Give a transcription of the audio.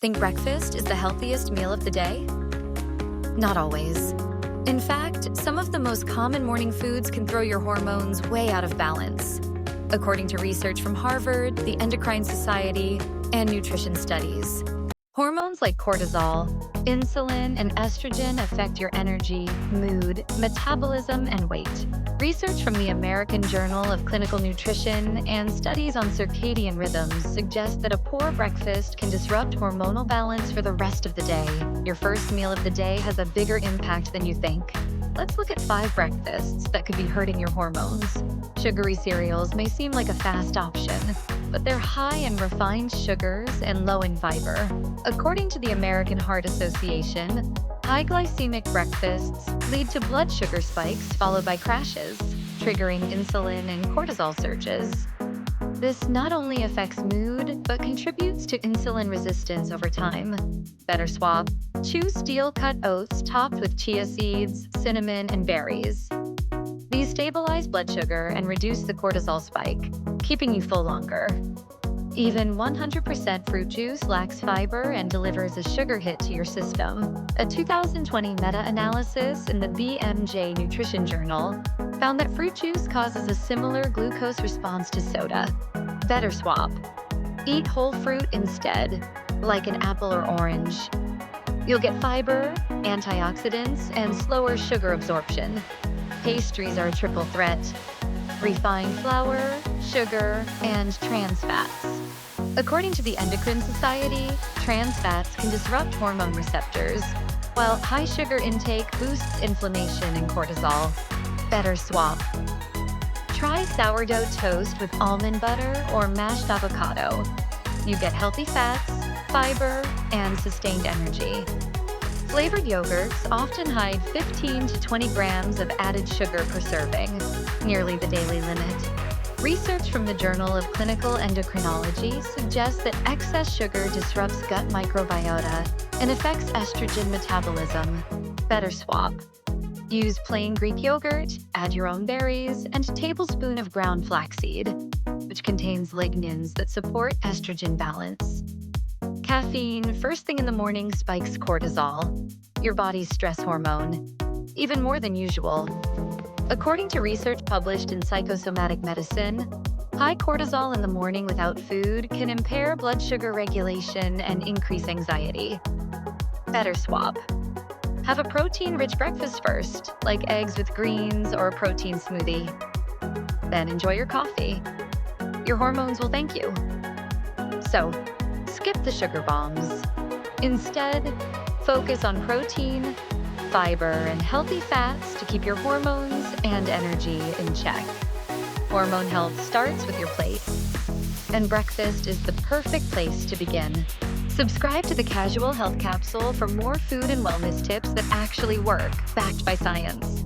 Think breakfast is the healthiest meal of the day? Not always. In fact, some of the most common morning foods can throw your hormones way out of balance. According to research from Harvard, the Endocrine Society, and nutrition studies, hormones like cortisol, insulin, and estrogen affect your energy, mood, metabolism, and weight. Research from the American Journal of Clinical Nutrition and studies on circadian rhythms suggest that a poor breakfast can disrupt hormonal balance for the rest of the day. Your first meal of the day has a bigger impact than you think. Let's look at 5 breakfasts that could be hurting your hormones. Sugary cereals may seem like a fast option, but they're high in refined sugars and low in fiber. According to the American Heart Association, high glycemic breakfasts lead to blood sugar spikes followed by crashes, triggering insulin and cortisol surges. This not only affects mood, but contributes to insulin resistance over time. Better swap. Choose steel-cut oats topped with chia seeds, cinnamon, and berries. These stabilize blood sugar and reduce the cortisol spike, keeping you full longer. Even 100% fruit juice lacks fiber and delivers a sugar hit to your system. A 2020 meta-analysis in the BMJ Nutrition Journal found that fruit juice causes a similar glucose response to soda. Better swap. Eat whole fruit instead, like an apple or orange. You'll get fiber, antioxidants, and slower sugar absorption. Pastries are a triple threat: refined flour, sugar, and trans fats. According to the Endocrine Society, trans fats can disrupt hormone receptors, while high sugar intake boosts inflammation and cortisol. Better swap. Try sourdough toast with almond butter or mashed avocado. You get healthy fats, fiber, and sustained energy. Flavored yogurts often hide 15 to 20 grams of added sugar per serving, nearly the daily limit. Research from the Journal of Clinical Endocrinology suggests that excess sugar disrupts gut microbiota and affects estrogen metabolism. Better swap. Use plain Greek yogurt, add your own berries, and a tablespoon of ground flaxseed, which contains lignans that support estrogen balance. Caffeine first thing in the morning spikes cortisol, your body's stress hormone, even more than usual. According to research published in Psychosomatic Medicine, high cortisol in the morning without food can impair blood sugar regulation and increase anxiety. Better swap. Have a protein-rich breakfast first, like eggs with greens or a protein smoothie. Then enjoy your coffee. Your hormones will thank you. So, skip the sugar bombs. Instead, focus on protein, fiber, and healthy fats to keep your hormones and energy in check. Hormone health starts with your plate, and breakfast is the perfect place to begin. Subscribe to the Casual Health Capsule for more food and wellness tips that actually work, backed by science.